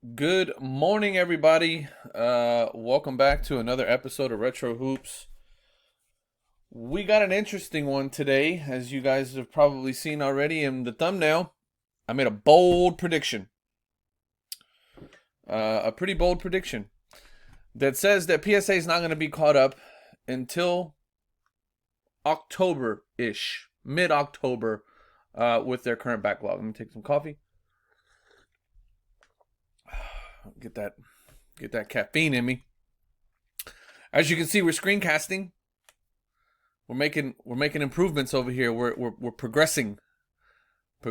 Good morning, everybody. Welcome back to another episode of Retro Hoops. We got an interesting one today, as you guys have probably seen already in the thumbnail. I made a bold prediction, a pretty bold prediction that says that PSA is not going to be caught up until October-ish, mid-October, with their current backlog. Let me take some coffee. Get that caffeine in me. As you can see, we're screencasting. We're making improvements over here. We're progressing. It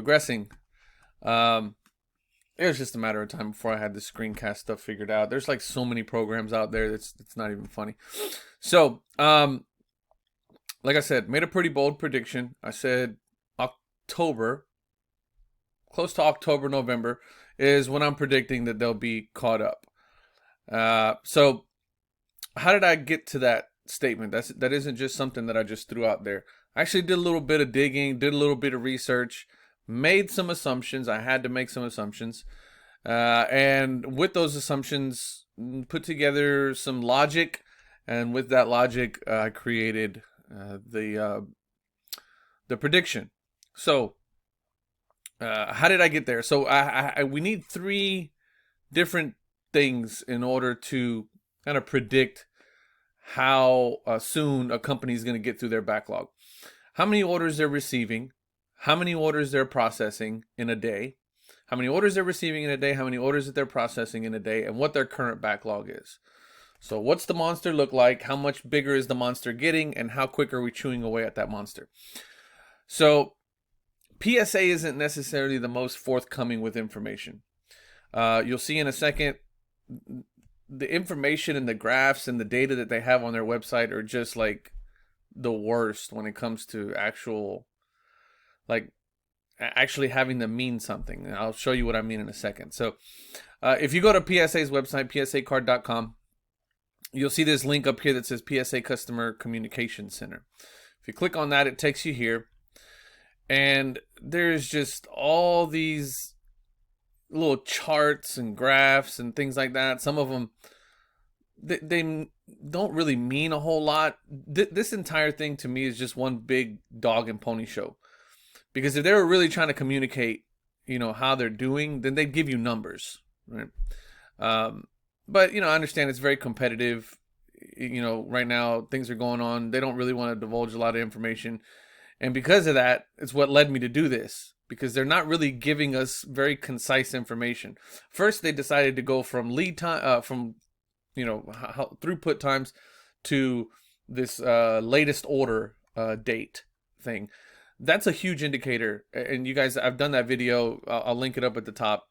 was just a matter of time before I had the screencast stuff figured out. There's like so many programs out there that's it's not even funny. So, like I said, made a pretty bold prediction. I said October, close to October, November is when I'm predicting that they'll be caught up. So how did I get to that statement? That isn't just something that I just threw out there. I actually did a little bit of digging, did a little bit of research, made some assumptions. I had to make some assumptions. And with those assumptions, put together some logic. And with that logic, I created the prediction. So how did I get there? So we need three different things in order to kind of predict how soon a company is going to get through their backlog. How many orders they're receiving, how many orders they're processing in a day, how many orders they're receiving in a day, how many orders that they're processing in a day, and what their current backlog is. So what's the monster look like? How much bigger is the monster getting? And how quick are we chewing away at that monster? So PSA isn't necessarily the most forthcoming with information. You'll see in a second, the information and the graphs and the data that they have on their website are just like the worst when it comes to actually having them mean something. And I'll show you what I mean in a second. So if you go to PSA's website, psacard.com, you'll see this link up here that says PSA Customer Communication Center. If you click on that, it takes you here. And there's just all these little charts and graphs and things like that. Some of them, they don't really mean a whole lot. This entire thing to me is just one big dog and pony show. Because if they were really trying to communicate, how they're doing, then they'd give you numbers, right? But, I understand it's very competitive. Right now things are going on. They don't really want to divulge a lot of information. And because of that, it's what led me to do this, because they're not really giving us very concise information. First, they decided to go from lead time, throughput times to this latest order date thing. That's a huge indicator. And you guys, I've done that video. I'll link it up at the top.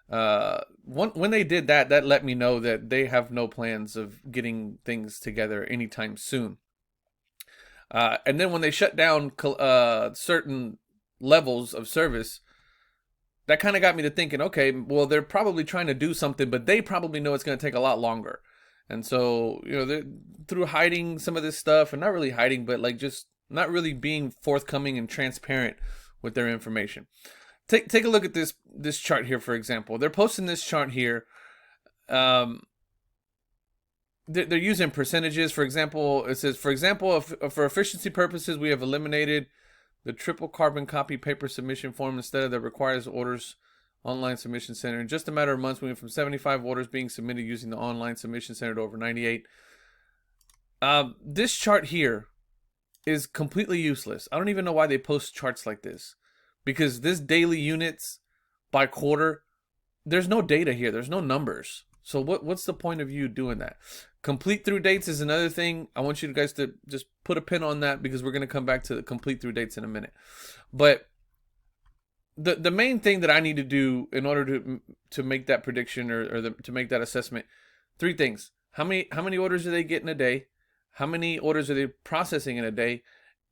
When they did that, that let me know that they have no plans of getting things together anytime soon. And then when they shut down certain levels of service, that kind of got me to thinking, okay, well, they're probably trying to do something, but they probably know it's going to take a lot longer. And so, they're through hiding some of this stuff, and not really hiding, but like just not really being forthcoming and transparent with their information. Take a look at this chart here, for example. They're posting this chart here. They're using percentages. For example, it says, for efficiency purposes, we have eliminated the triple carbon copy paper submission form instead of that requires orders online submission center. In just a matter of months, we went from 75 orders being submitted using the online submission center to over 98. This chart here is completely useless. I don't even know why they post charts like this, because this daily units by quarter, there's no data here. There's no numbers. So what's the point of you doing that? Complete through dates is another thing. I want you guys to just put a pin on that, because we're going to come back to the complete through dates in a minute. But the main thing that I need to do in order to make that prediction to make that assessment, three things. How many orders do they get in a day? How many orders are they processing in a day?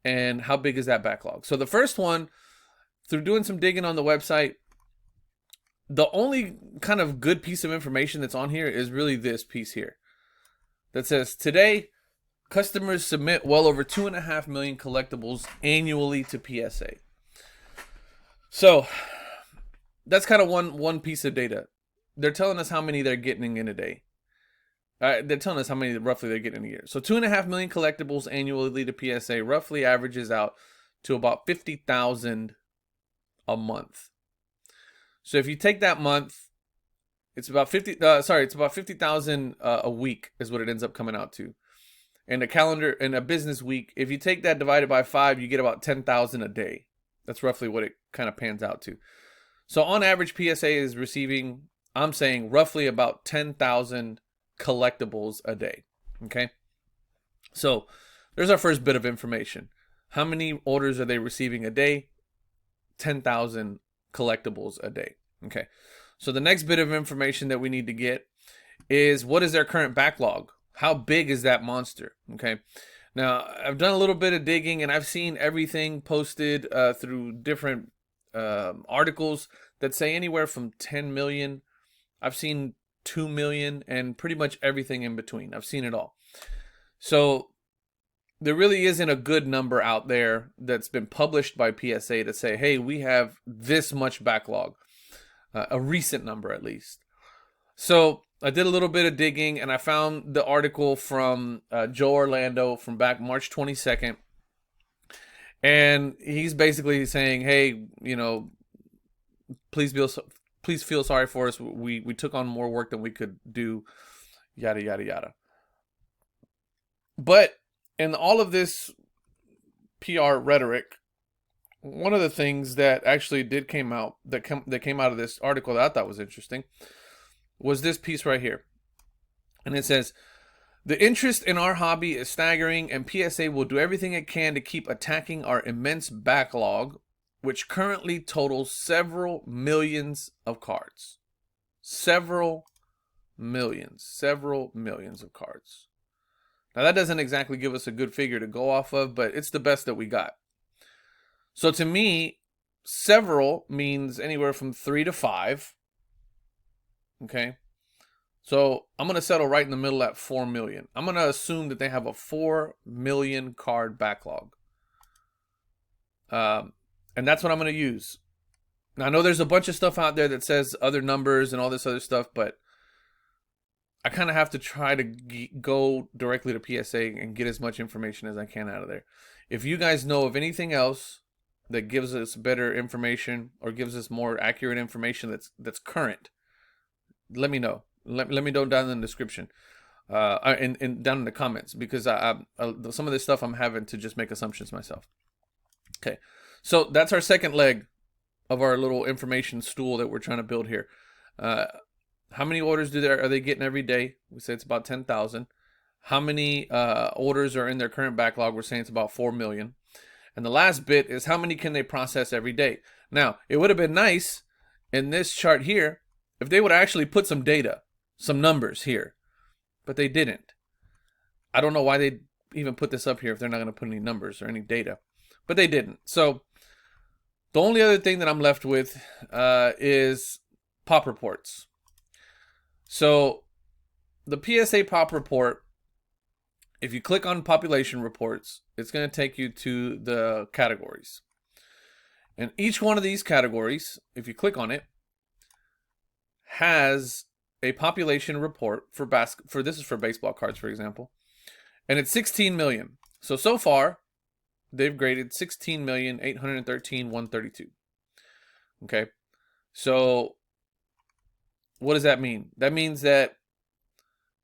And how big is that backlog? So the first one, through doing some digging on the website, the only kind of good piece of information that's on here is really this piece here that says, today, customers submit well over 2.5 million collectibles annually to PSA. So that's kind of one piece of data. they're telling us how many they're getting in a day. They're telling us how many roughly they're getting in a year. So 2.5 million collectibles annually to PSA roughly averages out to about 50,000 a month. So if you take that month, it's about 50,000 a week is what it ends up coming out to. In a business week, if you take that divided by 5, you get about 10,000 a day. That's roughly what it kind of pans out to. So on average, PSA is receiving, I'm saying, roughly about 10,000 collectibles a day. Okay. So there's our first bit of information. How many orders are they receiving a day? 10,000 collectibles a day. Okay. So the next bit of information that we need to get is, what is their current backlog? How big is that monster? Okay. Now, I've done a little bit of digging, and I've seen everything posted through different articles that say anywhere from 10 million. I've seen 2 million and pretty much everything in between. I've seen it all. So there really isn't a good number out there that's been published by PSA to say, hey, we have this much backlog, a recent number at least. So I did a little bit of digging, and I found the article from Joe Orlando from back March 22nd. And he's basically saying, hey, you know, please feel sorry for us. We took on more work than we could do, yada, yada, yada. But in all of this PR rhetoric, one of the things that actually came out of this article that I thought was interesting was this piece right here. And it says, the interest in our hobby is staggering, and PSA will do everything it can to keep attacking our immense backlog, which currently totals several millions of cards. Several millions of cards. Now, that doesn't exactly give us a good figure to go off of, but it's the best that we got. So to me, several means anywhere from 3 to 5. Okay. So I'm going to settle right in the middle at 4 million. I'm going to assume that they have a 4 million card backlog. And that's what I'm going to use. Now, I know there's a bunch of stuff out there that says other numbers and all this other stuff, but I kind of have to try to go directly to PSA and get as much information as I can out of there. If you guys know of anything else that gives us better information or gives us more accurate information that's current, let me know. Let me know down in the description, and down in the comments, because some of this stuff I'm having to just make assumptions myself. Okay, so that's our second leg of our little information stool that we're trying to build here. How many orders are they getting every day? We say it's about 10,000. How many orders are in their current backlog? We're saying it's about 4 million. And the last bit is, how many can they process every day? Now, it would have been nice in this chart here if they would actually put some data, some numbers here, but they didn't. I don't know why they even put this up here if they're not going to put any numbers or any data, but they didn't. So the only other thing that I'm left with is Pop Reports. So the PSA Pop Report, if you click on population reports, it's going to take you to the categories. And each one of these categories, if you click on it, has a population report for this is for baseball cards, for example. And it's 16 million. So far, they've graded 16,813,132. Okay. So what does that mean? That means that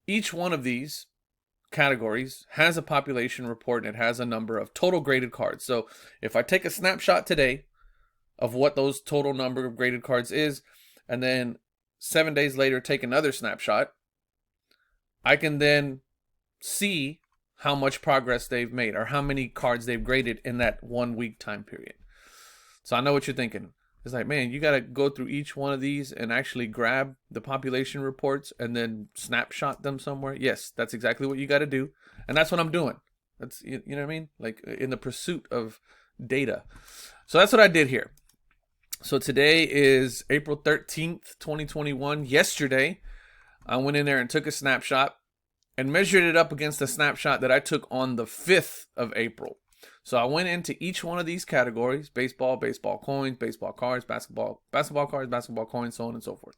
each one of these categories has a population report, and it has a number of total graded cards. So if I take a snapshot today of what those total number of graded cards is, and then 7 days later take another snapshot, I can then see how much progress they've made or how many cards they've graded in that 1 week time period. So I know what you're thinking. It's like, man, you got to go through each one of these and actually grab the population reports and then snapshot them somewhere. Yes, that's exactly what you got to do. And that's what I'm doing. That's, you know what I mean? Like, in the pursuit of data. So that's what I did here. So today is April 13th, 2021. Yesterday, I went in there and took a snapshot and measured it up against the snapshot that I took on the 5th of April. So I went into each one of these categories: baseball, baseball coins, baseball cards, basketball cards, basketball coins, so on and so forth.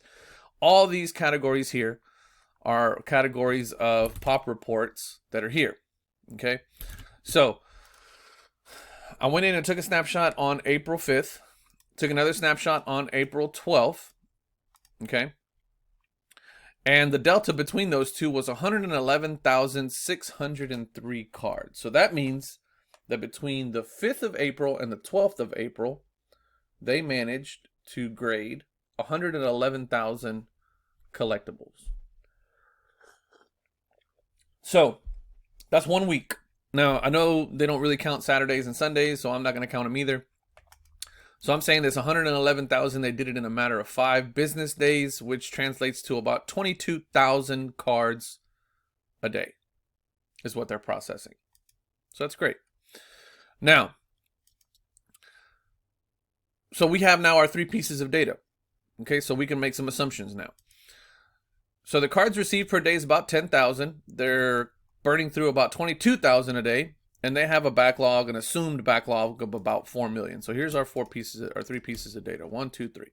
all these categories here are categories of pop reports that are here. Okay, so I went in and took a snapshot on April 5th, took another snapshot on April 12th. Okay, and the delta between those two was 111,603 cards. So that means that between the 5th of April and the 12th of April, they managed to grade 111,000 collectibles. So that's 1 week. Now, I know they don't really count Saturdays and Sundays, so I'm not going to count them either. So I'm saying this 111,000, they did it in a matter of 5 business days, which translates to about 22,000 cards a day is what they're processing. So that's great. Now, so we have now our 3 pieces of data. Okay, so we can make some assumptions now. So the cards received per day is about 10,000. They're burning through about 22,000 a day. And they have a backlog, an assumed backlog of about 4 million. So here's our 3 pieces of data. 1, 2, 3.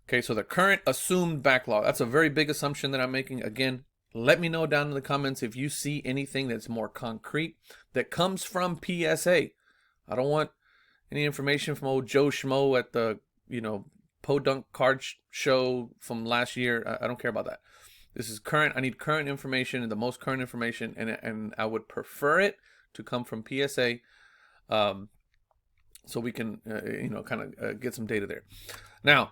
Okay, so the current assumed backlog. That's a very big assumption that I'm making. Again, let me know down in the comments if you see anything that's more concrete that comes from PSA. I don't want any information from old Joe Schmo at the, Podunk card show from last year. I don't care about that. This is current. I need current information and the most current information, and I would prefer it to come from PSA, so we can, kind of get some data there. Now,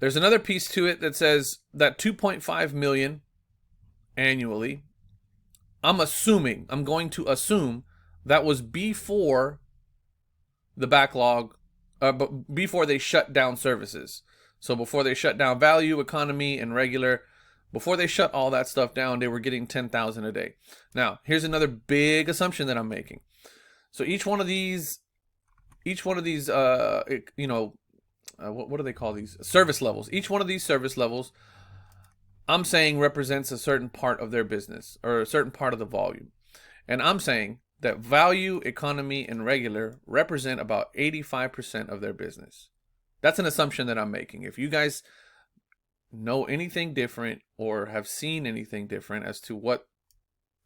there's another piece to it that says that 2.5 million annually. I'm going to assume that was before the backlog, but before they shut down services. So before they shut down value, economy, and regular. Before they shut all that stuff down, they were getting 10,000 a day. Now, here's another big assumption that I'm making. So each one of these, what do they call these? Service levels. Each one of these service levels, I'm saying represents a certain part of their business or a certain part of the volume. And I'm saying that value, economy, and regular represent about 85% of their business. That's an assumption that I'm making. If you guys know anything different or have seen anything different as to what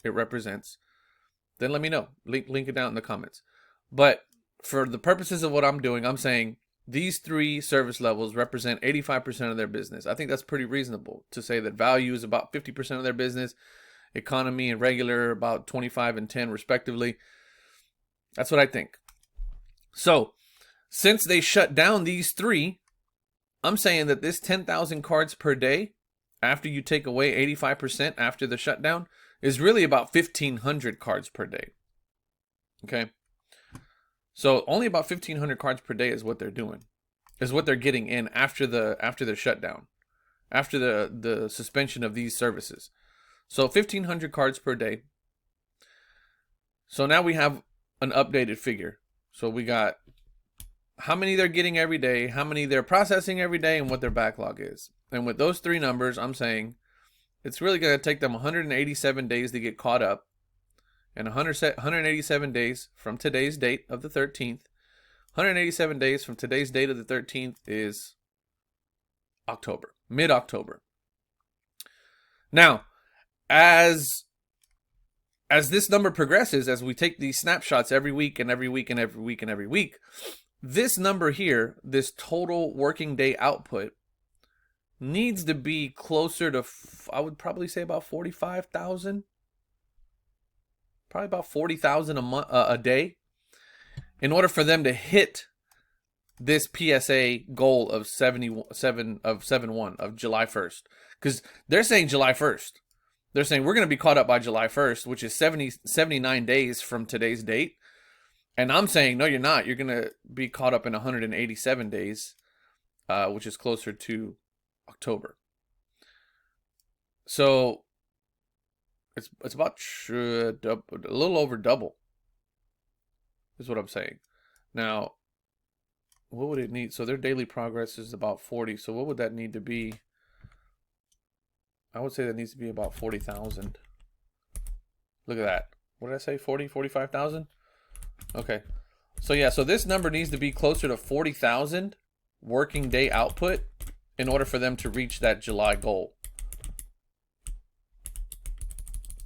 it represents, then let me know. Link it down in the comments. But for the purposes of what I'm doing, I'm saying these 3 service levels represent 85% of their business. I think that's pretty reasonable to say that value is about 50% of their business, economy and regular about 25 and 10 respectively. That's what I think. So since they shut down these 3, I'm saying that this 10,000 cards per day, after you take away 85% after the shutdown, is really about 1,500 cards per day. Okay? So only about 1,500 cards per day is what they're doing, is what they're getting in after the shutdown, after the suspension of these services. So 1,500 cards per day. So now we have an updated figure. So we got how many they're getting every day, how many they're processing every day, and what their backlog is. And with those 3 numbers, I'm saying it's really going to take them 187 days to get caught up. And 187 days from today's date of the 13th. 187 days from today's date of the 13th is October, mid-October. Now, as this number progresses, as we take these snapshots every week and every week and every week and every week, this number here, this total working day output, needs to be closer to, I would probably say about 45,000. Probably about 40,000 a day, in order for them to hit this PSA goal of 7-1 of July 1st. Because they're saying July 1st. They're saying we're going to be caught up by July 1st, which is 79 days from today's date. And I'm saying, no, you're not. You're going to be caught up in 187 days, which is closer to October. So it's about a little over double is what I'm saying. Now, what would it need? So their daily progress is about 40. So what would that need to be? I would say that needs to be about 40,000. Look at that. What did I say? 40, 45,000? Okay. So yeah, so this number needs to be closer to 40,000 working day output in order for them to reach that July goal.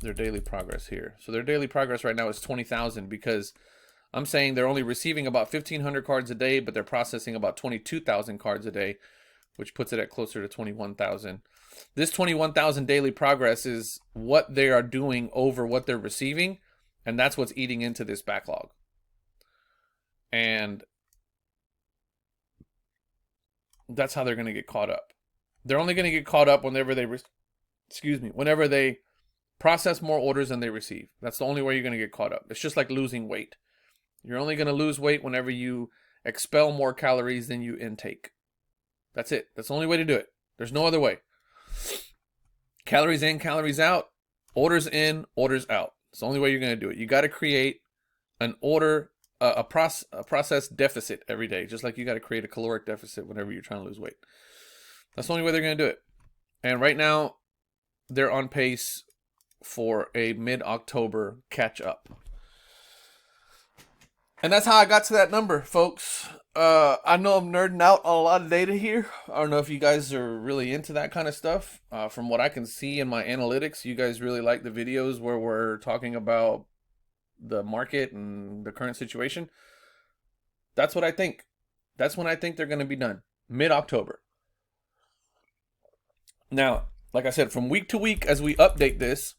Their daily progress here. So their daily progress right now is 20,000, because I'm saying they're only receiving about 1,500 cards a day, but they're processing about 22,000 cards a day, which puts it at closer to 21,000. This 21,000 daily progress is what they are doing over what they're receiving, and that's what's eating into this backlog. And that's how they're going to get caught up. They're only going to get caught up whenever they, whenever they process more orders than they receive. That's the only way you're going to get caught up. It's just like losing weight. You're only going to lose weight whenever you expel more calories than you intake. That's it. That's the only way to do it. There's no other way. Calories in, calories out. Orders in, orders out. It's the only way you're going to do it. You got to create an order, a process deficit every day, just like you got to create a caloric deficit whenever you're trying to lose weight. That's the only way they're going to do it. And right now, they're on pace for a mid-October catch-up. And that's how I got to that number, folks. I know I'm nerding out on a lot of data here. I don't know if you guys are really into that kind of stuff. From what I can see in my analytics, you guys really like the videos where we're talking about the market and the current situation. That's what I think. That's when I think they're going to be done. Mid-October. Now, like I said, from week to week as we update this,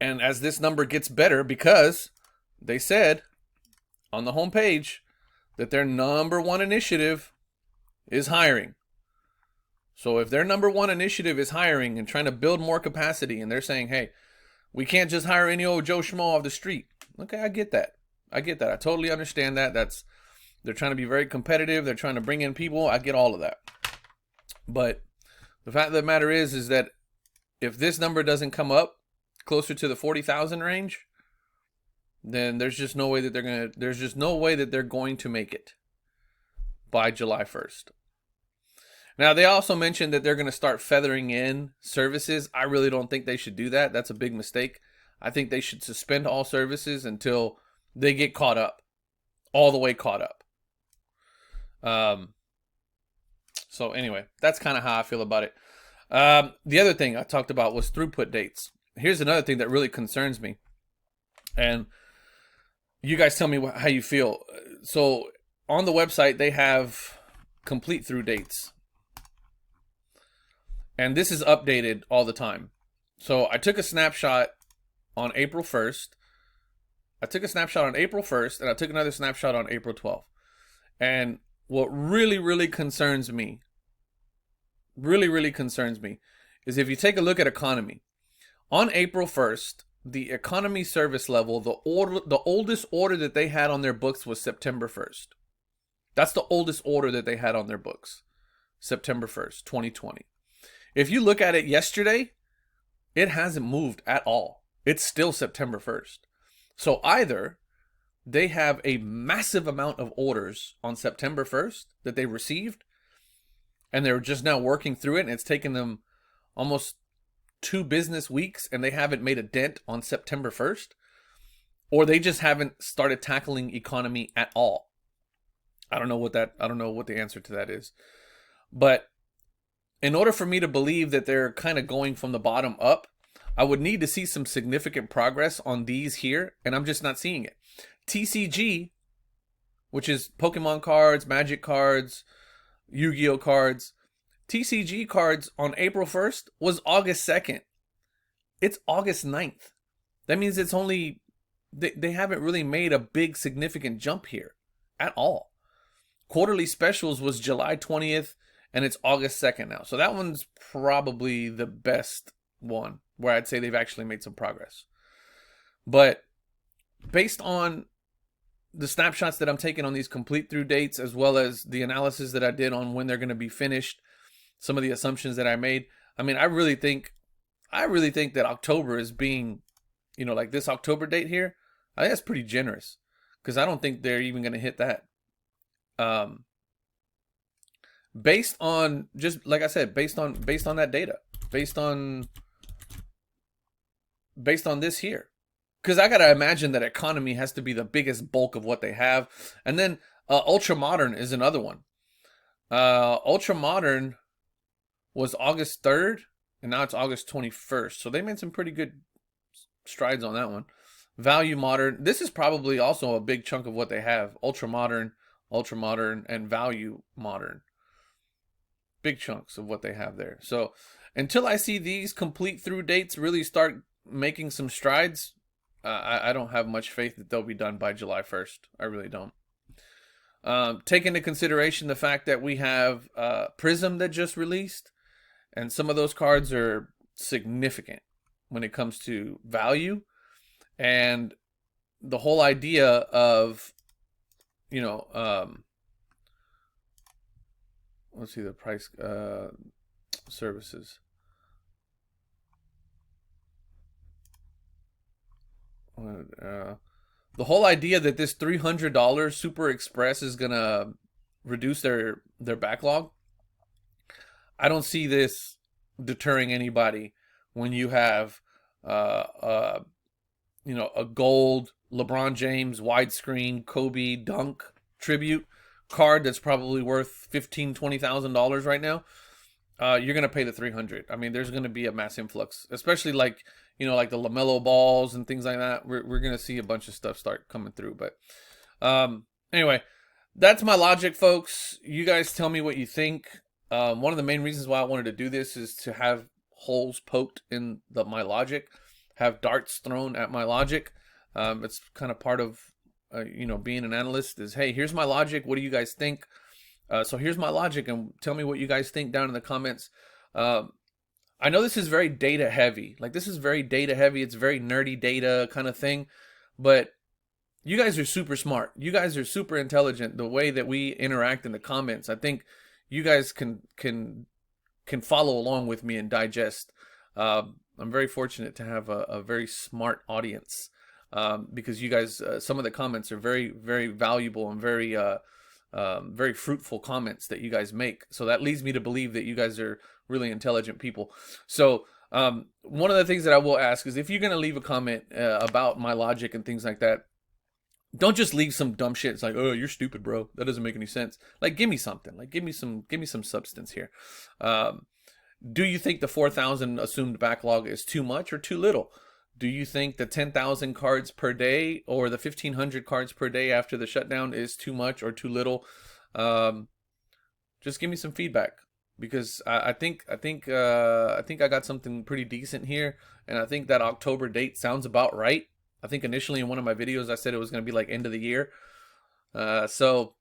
and as this number gets better, because they said on the homepage that their number one initiative is hiring. So if their number one initiative is hiring and trying to build more capacity, and they're saying, hey, we can't just hire any old Joe Schmo off the street. Okay, I get that. I totally understand that. They're trying to be very competitive. They're trying to bring in people. I get all of that. But the fact of the matter is that if this number doesn't come up closer to the 40,000 range, then there's just no way that they're going to make it by July 1st. Now, they also mentioned that they're going to start feathering in services. I really don't think they should do that. That's a big mistake. I think they should suspend all services until they get caught up, all the way caught up. So anyway, that's kind of how I feel about it. The other thing I talked about was throughput dates. Here's another thing that really concerns me. And you guys tell me how you feel. So on the website, they have complete through dates. And this is updated all the time. So I took a snapshot on April 1st. And I took another snapshot on April 12th. And what really concerns me, is if you take a look at economy. On April 1st, the economy service level, the oldest order that they had on their books was September 1st. That's the oldest order that they had on their books. September 1st, 2020. If you look at it yesterday, it hasn't moved at all. It's still September 1st. So either they have a massive amount of orders on September 1st that they received, and they're just now working through it, and it's taken them almost 2 business weeks, and they haven't made a dent on September 1st, or they just haven't started tackling economy at all. I don't know what the answer to that is. But in order for me to believe that they're kind of going from the bottom up, I would need to see some significant progress on these here, and I'm just not seeing it. TCG, which is Pokemon cards, Magic cards, Yu-Gi-Oh cards, TCG cards on April 1st was August 2nd. It's August 9th. That means it's only, they haven't really made a big significant jump here at all. Quarterly specials was July 20th, and it's August 2nd now. So that one's probably the best one where I'd say they've actually made some progress. But based on the snapshots that I'm taking on these complete through dates, as well as the analysis that I did on when they're going to be finished, some of the assumptions that I made, I mean, I really think that October is being, like this October date here, I think that's pretty generous, because I don't think they're even going to hit that. Based on, just like I said, based on that data, based on this here. Because I got to imagine that economy has to be the biggest bulk of what they have. And then Ultra Modern is another one. Ultra Modern was August 3rd, and now it's August 21st. So they made some pretty good strides on that one. Value Modern. This is probably also a big chunk of what they have. Ultra Modern, and Value Modern. Big chunks of what they have there. So until I see these complete through dates really start making some strides, I don't have much faith that they'll be done by July 1st. I really don't. Take into consideration the fact that we have Prism that just released, and some of those cards are significant when it comes to value, and the whole idea of, you know, let's see the price, services. The whole idea that this $300 Super Express is gonna reduce their backlog, I don't see this deterring anybody when you have you know, a gold LeBron James widescreen Kobe dunk tribute card that's probably worth $15,000-$20,000 right now. You're gonna pay the $300. I mean, there's gonna be a mass influx, especially like, you know, like the LaMelo balls and things like that. We're gonna see a bunch of stuff start coming through. But anyway, that's my logic, folks. You guys tell me what you think. One of the main reasons why I wanted to do this is to have holes poked in my logic, have darts thrown at my logic. It's kind of part of you know, being an analyst is, hey, here's my logic. What do you guys think? So here's my logic, and tell me what you guys think down in the comments. I know this is very data heavy. Like, this is very data heavy. It's very nerdy data kind of thing. But you guys are super smart. You guys are super intelligent. The way that we interact in the comments, I think you guys can follow along with me and digest. I'm very fortunate to have a very smart audience, because you guys, some of the comments are very, very valuable and very very fruitful comments that you guys make. So that leads me to believe that you guys are really intelligent people. So one of the things that I will ask is, if you're going to leave a comment about my logic and things like that, don't just leave some dumb shit. It's like, oh, you're stupid, bro. That doesn't make any sense. Like, give me something. Like, give me some substance here. Do you think the 4,000 assumed backlog is too much or too little? Do you think the 10,000 cards per day or the 1,500 cards per day after the shutdown is too much or too little? Just give me some feedback, because I think I got something pretty decent here, and I think that October date sounds about right. I think initially in one of my videos I said it was going to be like end of the year. So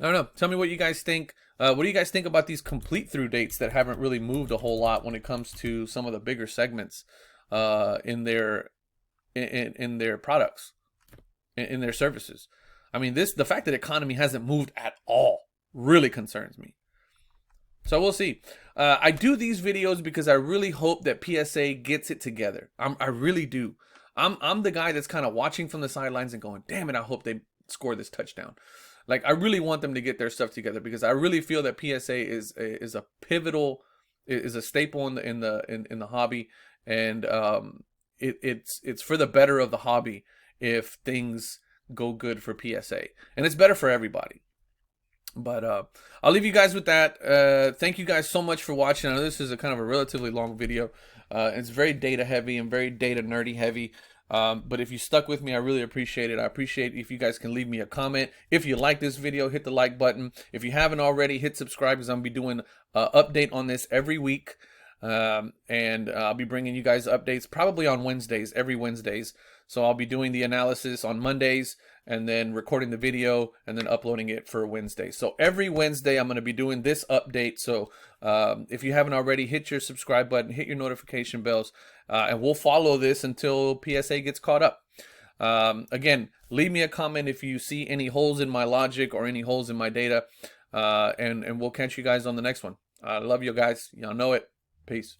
I don't know. Tell me what you guys think. What do you guys think about these complete through dates that haven't really moved a whole lot when it comes to some of the bigger segments in their products, in their services? I mean, the fact that economy hasn't moved at all really concerns me. So we'll see. I do these videos because I really hope that PSA gets it together. I really do. I'm the guy that's kind of watching from the sidelines and going, damn it, I hope they score this touchdown. Like, I really want them to get their stuff together, because I really feel that PSA is a pivotal, is a staple in the hobby, and it's for the better of the hobby if things go good for PSA, and it's better for everybody. But I'll leave you guys with that. Thank you guys so much for watching. I know this is a kind of a relatively long video. It's very data heavy and very data nerdy heavy. But if you stuck with me, I really appreciate it. I appreciate if you guys can leave me a comment. If you like this video, hit the like button. If you haven't already, hit subscribe, because I'm going to be doing an update on this every week. And I'll be bringing you guys updates probably on Wednesdays, every Wednesdays. So I'll be doing the analysis on Mondays, and then recording the video and then uploading it for Wednesday. So every Wednesday I'm going to be doing this update. So if you haven't already, hit your subscribe button, hit your notification bells, and we'll follow this until PSA gets caught up. Again, leave me a comment if you see any holes in my logic or any holes in my data, and we'll catch you guys on the next one. I love you guys. Y'all know it. Peace.